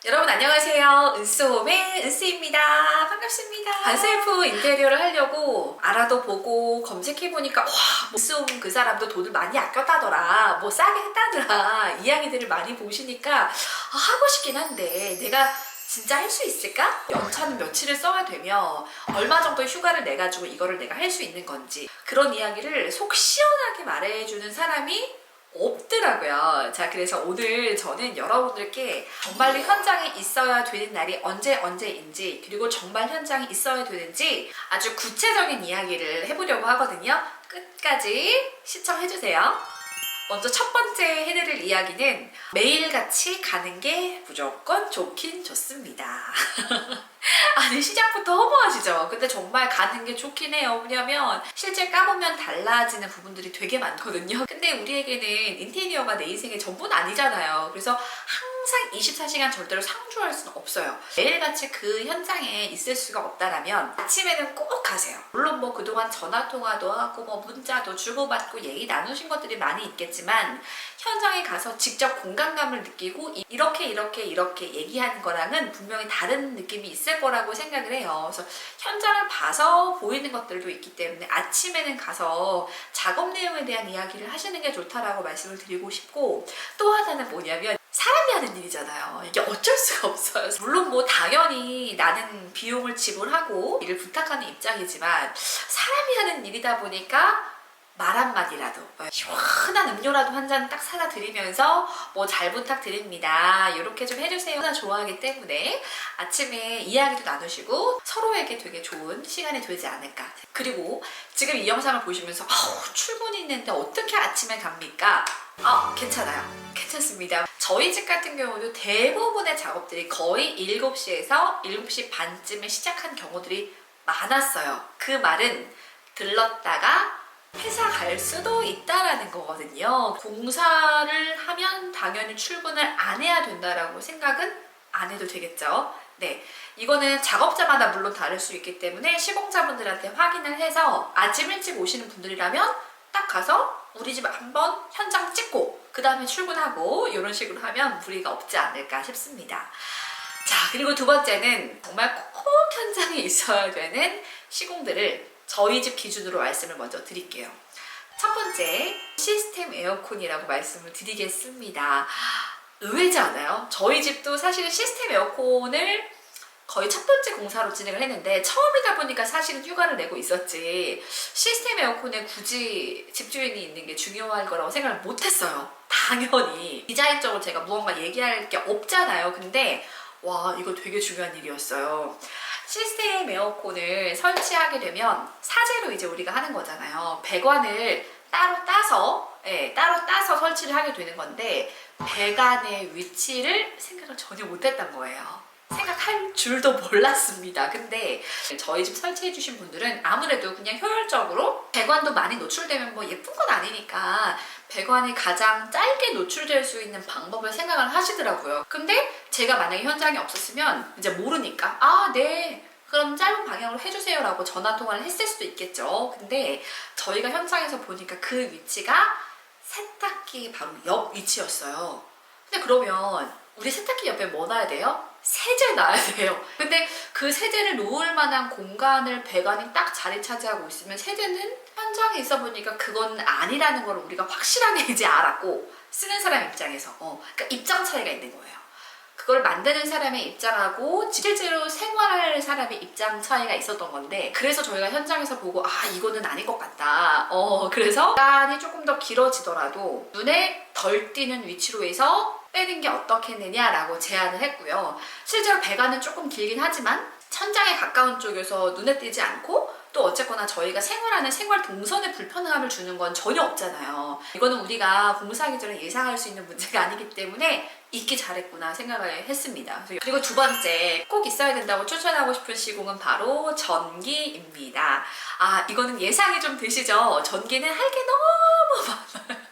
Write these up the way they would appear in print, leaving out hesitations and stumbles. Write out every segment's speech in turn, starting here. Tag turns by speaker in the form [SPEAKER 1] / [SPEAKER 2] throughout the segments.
[SPEAKER 1] 여러분 안녕하세요. 은스홈의 은스입니다. 반갑습니다. 반셀프 인테리어를 하려고 알아도 보고 검색해보니까 와, 은스홈 그 사람도 돈을 많이 아꼈다더라, 뭐 싸게 했다더라 이야기들을 많이 보시니까 하고 싶긴 한데 내가 진짜 할 수 있을까? 연차는 며칠을 써야 되며 얼마 정도의 휴가를 내가지고 이거를 내가 할 수 있는 건지 그런 이야기를 속 시원하게 말해주는 사람이 없더라고요. 자, 그래서 오늘 저는 여러분들께 정말 현장에 있어야 되는 날이 언제인지, 그리고 정말 현장에 있어야 되는지 아주 구체적인 이야기를 해보려고 하거든요. 끝까지 시청해주세요. 먼저 첫 번째 해드릴 이야기는 매일같이 가는 게 무조건 좋긴 좋습니다. 아니, 시작부터 허무하시죠? 근데 정말 가는 게 좋긴 해요. 왜냐면 실제 까보면 달라지는 부분들이 되게 많거든요. 근데 우리에게는 인테리어가 내 인생의 전부는 아니잖아요. 그래서 항상 24시간 절대로 상주할 수는 없어요. 매일같이 그 현장에 있을 수가 없다라면 아침에는 꼭 가세요. 물론 뭐 그동안 전화통화도 하고 뭐 문자도 주고받고 얘기 나누신 것들이 많이 있겠지만 현장에 가서 직접 공간감을 느끼고 이렇게 얘기하는 거랑은 분명히 다른 느낌이 있을 거라고 생각을 해요. 그래서 현장을 봐서 보이는 것들도 있기 때문에 아침에는 가서 작업 내용에 대한 이야기를 하시는 게 좋다라고 말씀을 드리고 싶고, 또 하나는 뭐냐면 사람이 하는 일이잖아요. 이게 어쩔 수가 없어요. 물론 뭐 당연히 나는 비용을 지불하고 일을 부탁하는 입장이지만 사람이 하는 일이다 보니까 말 한마디라도 시원한 음료라도 한 잔 딱 사다 드리면서 뭐 잘 부탁드립니다 이렇게 좀 해주세요 나 좋아하기 때문에 아침에 이야기도 나누시고 서로에게 되게 좋은 시간이 되지 않을까. 그리고 지금 이 영상을 보시면서 출근이 있는데 어떻게 아침에 갑니까? 괜찮습니다. 저희 집 같은 경우도 대부분의 작업들이 거의 7시에서 7시 반쯤에 시작한 경우들이 많았어요. 그 말은 들렀다가 회사 갈 수도 있다라는 거거든요. 공사를 하면 당연히 출근을 안 해야 된다라고 생각은 안 해도 되겠죠. 네, 이거는 작업자마다 물론 다를 수 있기 때문에 시공자분들한테 확인을 해서 아침 일찍 오시는 분들이라면 딱 가서 우리 집 한번 현장 찍고 그 다음에 출근하고 이런 식으로 하면 무리가 없지 않을까 싶습니다. 자, 그리고 두 번째는 정말 꼭 현장에 있어야 되는 시공들을 저희 집 기준으로 말씀을 먼저 드릴게요. 첫 번째, 시스템 에어컨이라고 말씀을 드리겠습니다. 의외지 않아요? 저희 집도 사실은 시스템 에어컨을 거의 첫 번째 공사로 진행을 했는데 처음이다 보니까 사실은 휴가를 내고 있었지 시스템 에어컨에 굳이 집주인이 있는 게 중요할 거라고 생각을 못했어요. 당연히 디자인적으로 제가 무언가 얘기할 게 없잖아요. 근데 와, 이거 되게 중요한 일이었어요. 시스템 에어컨을 설치하게 되면 사제로 이제 우리가 하는 거잖아요. 배관을 따로 따서 설치를 하게 되는 건데 배관의 위치를 생각을 전혀 못했던 거예요. 생각할 줄도 몰랐습니다. 근데 저희 집 설치해 주신 분들은 아무래도 그냥 효율적으로 배관도 많이 노출되면 뭐 예쁜 건 아니니까 배관이 가장 짧게 노출될 수 있는 방법을 생각을 하시더라고요. 근데 제가 만약에 현장에 없었으면 이제 모르니까 네, 그럼 짧은 방향으로 해주세요 라고 전화통화를 했을 수도 있겠죠. 근데 저희가 현장에서 보니까 그 위치가 세탁기 바로 옆 위치였어요. 근데 그러면 우리 세탁기 옆에 뭐 놔야 돼요? 세제 놔야 돼요. 근데 그 세제를 놓을 만한 공간을 배관이 딱 자리 차지하고 있으면 세제는 현장에 있어 보니까 그건 아니라는 걸 우리가 확실하게 이제 알았고, 쓰는 사람 입장에서 그러니까 입장 차이가 있는 거예요. 그걸 만드는 사람의 입장하고 실제로 생활할 사람의 입장 차이가 있었던 건데, 그래서 저희가 현장에서 보고 이거는 아닌 것 같다. 그래서 시간이 조금 더 길어지더라도 눈에 덜 띄는 위치로 해서 빼는 게 어떻겠느냐라고 제안을 했고요. 실제로 배관은 조금 길긴 하지만 천장에 가까운 쪽에서 눈에 띄지 않고 또 어쨌거나 저희가 생활하는 생활 동선에 불편함을 주는 건 전혀 없잖아요. 이거는 우리가 공사하기 전에 예상할 수 있는 문제가 아니기 때문에 있기 잘했구나 생각을 했습니다. 그리고 두 번째, 꼭 있어야 된다고 추천하고 싶은 시공은 바로 전기입니다. 이거는 예상이 좀 되시죠? 전기는 할 게 너무 많아요.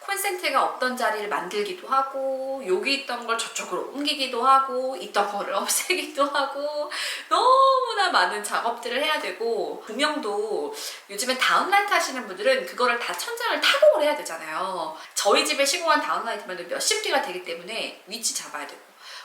[SPEAKER 1] 콘센트가 없던 자리를 만들기도 하고 여기 있던 걸 저쪽으로 옮기기도 하고 있던 거를 없애기도 하고 너무나 많은 작업들을 해야 되고, 조명도 요즘엔 다운라이트 하시는 분들은 그거를 다 천장을 타공을 해야 되잖아요. 저희 집에 시공한 다운라이트면 몇십 개가 되기 때문에 위치 잡아야 되고,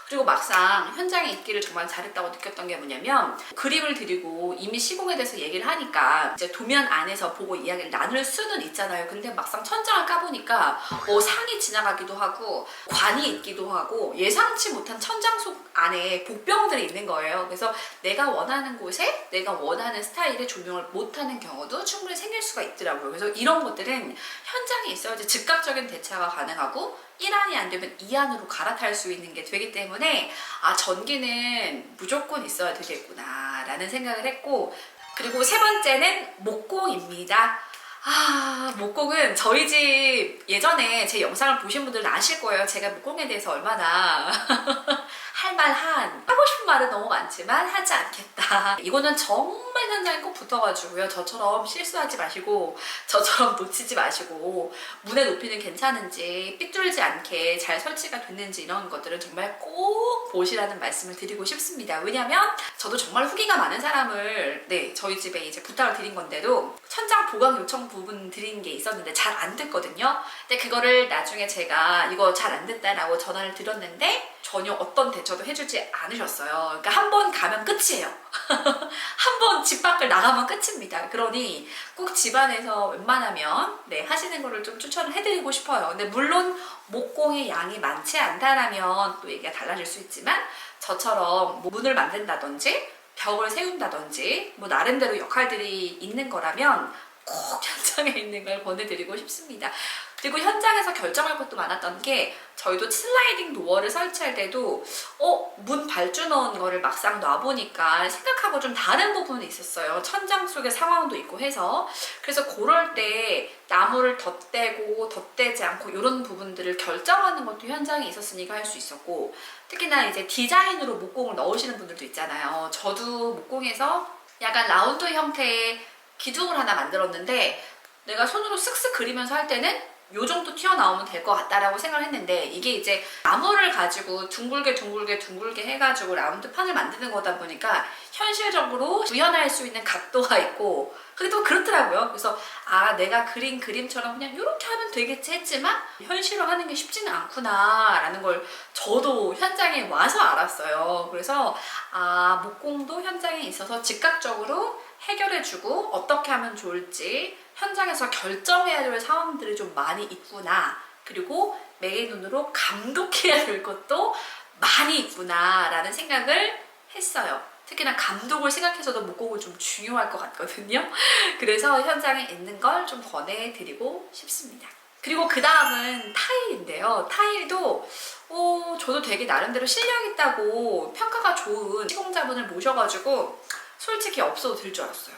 [SPEAKER 1] 그리고 막상 현장에 있기를 정말 잘했다고 느꼈던 게 뭐냐면, 그림을 드리고 이미 시공에 대해서 얘기를 하니까 이제 도면 안에서 보고 이야기를 나눌 수는 있잖아요. 근데 막상 천장을 까보니까 뭐 상이 지나가기도 하고 관이 있기도 하고 예상치 못한 천장 속 안에 복병들이 있는 거예요. 그래서 내가 원하는 곳에 내가 원하는 스타일의 조명을 못하는 경우도 충분히 생길 수가 있더라고요. 그래서 이런 것들은 현장에 있어야지 즉각적인 대처가 가능하고 1안이 안 되면 2안으로 갈아탈 수 있는 게 되기 때문에 전기는 무조건 있어야 되겠구나 라는 생각을 했고, 그리고 세 번째는 목공입니다. 목공은 저희 집 예전에 제 영상을 보신 분들은 아실 거예요. 제가 목공에 대해서 얼마나 하고 싶은 말은 너무 많지만 하지 않겠다. 이거는 정말 현장에 꼭 붙어가지고요. 저처럼 실수하지 마시고, 저처럼 놓치지 마시고, 문의 높이는 괜찮은지, 삐뚤지 않게 잘 설치가 됐는지 이런 것들은 정말 꼭 보시라는 말씀을 드리고 싶습니다. 왜냐면 저도 정말 후기가 많은 사람을 저희 집에 이제 부탁을 드린 건데도 천장 보강 요청 부분 드린 게 있었는데 잘 안 됐거든요. 근데 그거를 나중에 제가 이거 잘 안 됐다라고 전화를 드렸는데 전혀 어떤 대처도 해주지 않으셨어요. 그러니까 한 번 가면 끝이에요. 한 번 집 밖을 나가면 끝입니다. 그러니 꼭 집안에서 웬만하면 하시는 거를 좀 추천을 해드리고 싶어요. 근데 물론 목공의 양이 많지 않다라면 또 얘기가 달라질 수 있지만, 저처럼 문을 만든다든지 벽을 세운다든지 뭐 나름대로 역할들이 있는 거라면 꼭 현장에 있는 걸 권해드리고 싶습니다. 그리고 현장에서 결정할 것도 많았던 게, 저희도 슬라이딩 도어를 설치할 때도 문 발주 넣은 거를 막상 놔보니까 생각하고 좀 다른 부분이 있었어요. 천장 속의 상황도 있고 해서. 그래서 그럴 때 나무를 덧대고 덧대지 않고 이런 부분들을 결정하는 것도 현장에 있었으니까 할 수 있었고, 특히나 이제 디자인으로 목공을 넣으시는 분들도 있잖아요. 저도 목공에서 약간 라운드 형태의 기둥을 하나 만들었는데, 내가 손으로 쓱쓱 그리면서 할 때는 요 정도 튀어나오면 될 것 같다라고 생각을 했는데, 이게 이제 나무를 가지고 둥글게 해가지고 라운드 판을 만드는 거다 보니까 현실적으로 구현할 수 있는 각도가 있고, 그게 또 그렇더라고요. 그래서 내가 그린 그림처럼 그냥 이렇게 하면 되겠지 했지만 현실화하는 게 쉽지는 않구나 라는 걸 저도 현장에 와서 알았어요. 그래서 목공도 현장에 있어서 즉각적으로 해결해주고 어떻게 하면 좋을지 현장에서 결정해야 될 상황들이 좀 많이 있구나, 그리고 매의 눈으로 감독해야 될 것도 많이 있구나 라는 생각을 했어요. 특히나 감독을 생각해서도 목공은 좀 중요할 것 같거든요. 그래서 현장에 있는 걸 좀 권해드리고 싶습니다. 그리고 그 다음은 타일인데요. 타일도 저도 되게 나름대로 실력 있다고 평가가 좋은 시공자분을 모셔가지고 솔직히 없어도 될 줄 알았어요.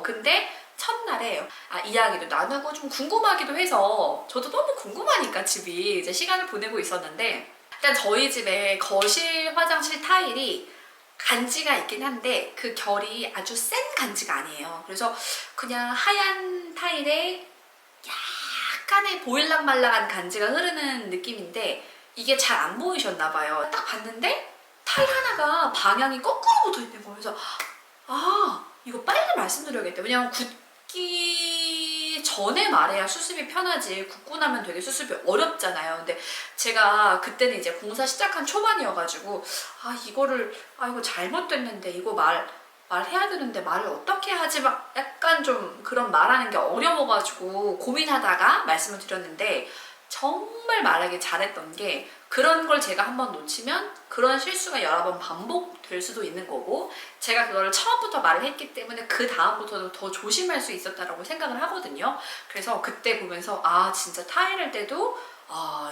[SPEAKER 1] 근데 첫날에 이야기도 나누고 좀 궁금하기도 해서, 저도 너무 궁금하니까 집이 이제 시간을 보내고 있었는데, 일단 저희 집에 거실 화장실 타일이 간지가 있긴 한데 그 결이 아주 센 간지가 아니에요. 그래서 그냥 하얀 타일에 약간의 보일랑말랑한 간지가 흐르는 느낌인데, 이게 잘 안 보이셨나 봐요. 딱 봤는데 타일 하나가 방향이 거꾸로 붙어 있는 거예요. 그래서 이거 빨리 말씀드려야겠다. 왜냐면 굳기 전에 말해야 수습이 편하지, 굳고 나면 되게 수습이 어렵잖아요. 근데 제가 그때는 이제 공사 시작한 초반이어가지고 이거 잘못됐는데 이거 말해야 되는데 말을 어떻게 하지, 막 약간 좀 그런 말하는 게 어려워가지고 고민하다가 말씀을 드렸는데, 정말 말하기 잘했던 게, 그런 걸 제가 한번 놓치면 그런 실수가 여러 번 반복될 수도 있는 거고, 제가 그거를 처음부터 말을 했기 때문에 그 다음부터도 더 조심할 수 있었다라고 생각을 하거든요. 그래서 그때 보면서 진짜 타일할 때도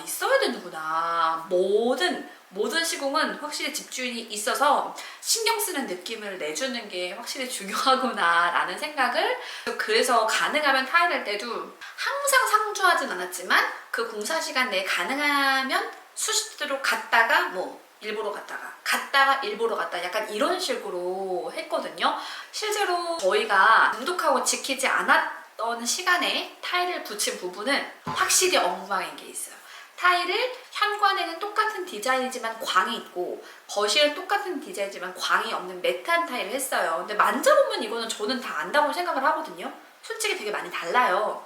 [SPEAKER 1] 있어야 되는구나. 모든 시공은 확실히 집주인이 있어서 신경 쓰는 느낌을 내주는 게 확실히 중요하구나 라는 생각을, 그래서 가능하면 타일할 때도 항상 상주하진 않았지만 그 공사 시간 내에 가능하면 수시로 갔다가 일부러 갔다가 일부러 갔다, 약간 이런 식으로 했거든요. 실제로 저희가 감독하고 지키지 않았던 시간에 타일을 붙인 부분은 확실히 엉망인 게 있어요. 타일을 현관에는 똑같은 디자인이지만 광이 있고, 거실은 똑같은 디자인이지만 광이 없는 매트한 타일을 했어요. 근데 만져보면 이거는 저는 다 안다고 생각을 하거든요. 솔직히 되게 많이 달라요.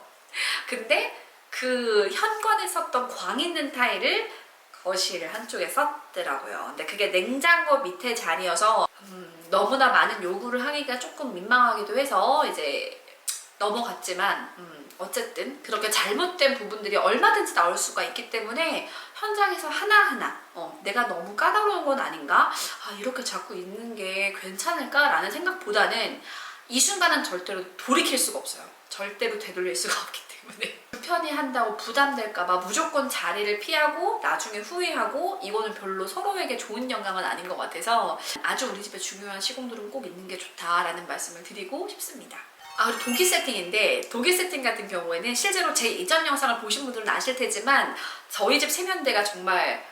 [SPEAKER 1] 근데 그 현관에 썼던 광 있는 타일을 거실 한쪽에 썼더라고요. 근데 그게 냉장고 밑에 자리여서 너무나 많은 요구를 하기가 조금 민망하기도 해서 이제 넘어갔지만 어쨌든 그렇게 잘못된 부분들이 얼마든지 나올 수가 있기 때문에 현장에서 하나하나 내가 너무 까다로운 건 아닌가? 이렇게 자꾸 있는 게 괜찮을까? 라는 생각보다는 이 순간은 절대로 돌이킬 수가 없어요. 절대로 되돌릴 수가 없기 때문에 불편히 한다고 부담될까봐 무조건 자리를 피하고 나중에 후회하고 이거는 별로 서로에게 좋은 영향은 아닌 것 같아서 아주 우리 집에 중요한 시공들은 꼭 있는 게 좋다라는 말씀을 드리고 싶습니다. 그리고 도기 세팅인데 도기 세팅 같은 경우에는 실제로 제 이전 영상을 보신 분들은 아실 테지만 저희 집 세면대가 정말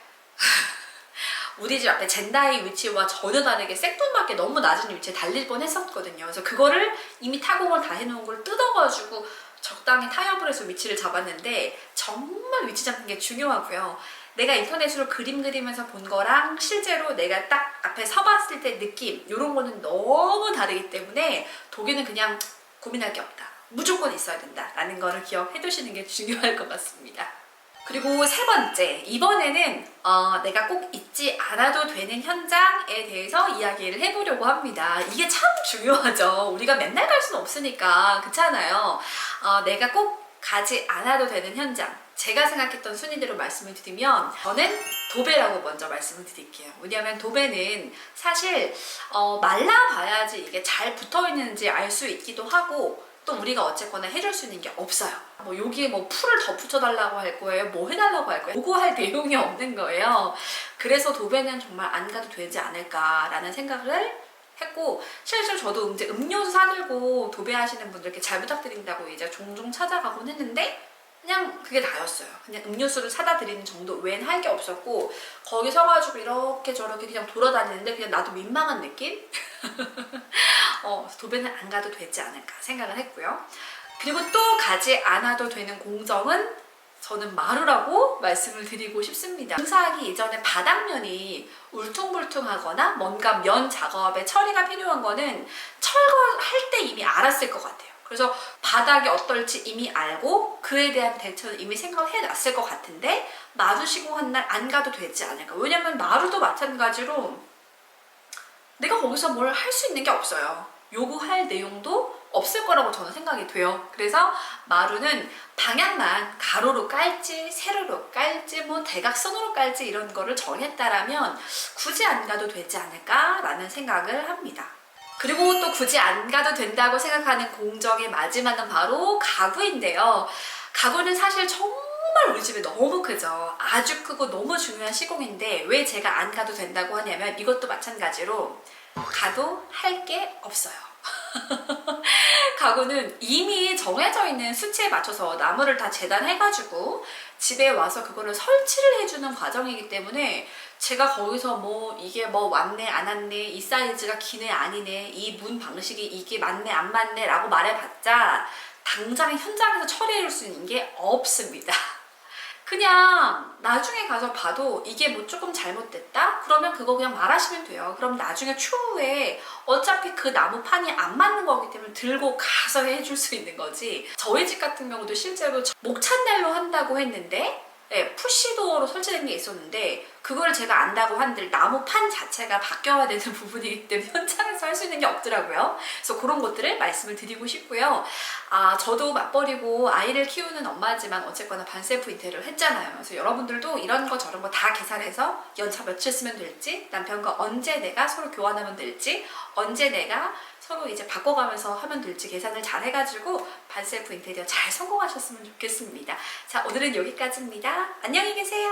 [SPEAKER 1] 우리 집 앞에 젠다이 위치와 전혀 다르게 생뚱맞게 너무 낮은 위치에 달릴 뻔했었거든요. 그래서 그거를 이미 타공을 다 해놓은 걸 뜯어가지고 적당히 타협을 해서 위치를 잡았는데 정말 위치 잡는 게 중요하고요. 내가 인터넷으로 그림 그리면서 본 거랑 실제로 내가 딱 앞에 서봤을 때 느낌 이런 거는 너무 다르기 때문에 도기는 그냥 고민할 게 없다. 무조건 있어야 된다. 라는 거를 기억해 두시는 게 중요할 것 같습니다. 그리고 세 번째, 이번에는 내가 꼭 잊지 않아도 되는 현장에 대해서 이야기를 해보려고 합니다. 이게 참 중요하죠. 우리가 맨날 갈 수는 없으니까 그렇잖아요. 내가 꼭 가지 않아도 되는 현장. 제가 생각했던 순위대로 말씀을 드리면 저는 도배라고 먼저 말씀을 드릴게요. 왜냐하면 도배는 사실 말라봐야지 이게 잘 붙어있는지 알 수 있기도 하고 또 우리가 어쨌거나 해줄 수 있는 게 없어요. 뭐 여기에 뭐 풀을 더 붙여달라고 할 거예요. 뭐 해달라고 할 거예요. 요구할 내용이 없는 거예요. 그래서 도배는 정말 안 가도 되지 않을까라는 생각을 했고 실제로 저도 이제 음료수 사들고 도배하시는 분들께 잘 부탁드린다고 이제 종종 찾아가곤 했는데 그냥 그게 다였어요. 그냥 음료수를 사다 드리는 정도 외엔 할 게 없었고 거기 서가지고 이렇게 저렇게 그냥 돌아다니는데 그냥 나도 민망한 느낌? 도배는 안 가도 되지 않을까 생각을 했고요. 그리고 또 가지 않아도 되는 공정은 저는 마루라고 말씀을 드리고 싶습니다. 공사하기 이전에 바닥면이 울퉁불퉁하거나 뭔가 면 작업에 처리가 필요한 거는 철거할 때 이미 알았을 것 같아요. 그래서 바닥이 어떨지 이미 알고 그에 대한 대처를 이미 생각을 해놨을 것 같은데 마루 시공한 날 안 가도 되지 않을까. 왜냐면 마루도 마찬가지로 내가 거기서 뭘 할 수 있는 게 없어요. 요구할 내용도 없을 거라고 저는 생각이 돼요. 그래서 마루는 방향만 가로로 깔지 세로로 깔지 뭐 대각선으로 깔지 이런 거를 정했다라면 굳이 안 가도 되지 않을까라는 생각을 합니다. 그리고 또 굳이 안 가도 된다고 생각하는 공정의 마지막은 바로 가구인데요. 가구는 사실 정말 우리 집에 너무 크죠. 아주 크고 너무 중요한 시공인데 왜 제가 안 가도 된다고 하냐면 이것도 마찬가지로 가도 할 게 없어요. 가구는 이미 정해져 있는 수치에 맞춰서 나무를 다 재단해가지고 집에 와서 그거를 설치를 해주는 과정이기 때문에 제가 거기서 뭐 이게 뭐 왔네 안 왔네 이 사이즈가 기네 아니네 이 문 방식이 이게 맞네 안 맞네 라고 말해봤자 당장 현장에서 처리해줄 수 있는 게 없습니다. 그냥 나중에 가서 봐도 이게 뭐 조금 잘못됐다? 그러면 그거 그냥 말하시면 돼요. 그럼 나중에 추후에 어차피 그 나무판이 안 맞는 거기 때문에 들고 가서 해줄 수 있는 거지. 저희 집 같은 경우도 실제로 목찬날로 한다고 했는데 푸시도어로 설치된 게 있었는데 그걸 제가 안다고 한들 나무판 자체가 바뀌어야 되는 부분이기 때문에 현장에서 할 수 있는 게 없더라고요. 그래서 그런 것들을 말씀을 드리고 싶고요. 저도 맞벌이고 아이를 키우는 엄마지만 어쨌거나 반셀프 인테리어를 했잖아요. 그래서 여러분들도 이런 거 저런 거 다 계산해서 연차 며칠 쓰면 될지 남편과 언제 내가 서로 교환하면 될지 언제 내가 서로 이제 바꿔가면서 하면 될지 계산을 잘 해가지고 반셀프 인테리어 잘 성공하셨으면 좋겠습니다. 자, 오늘은 여기까지입니다. 안녕히 계세요.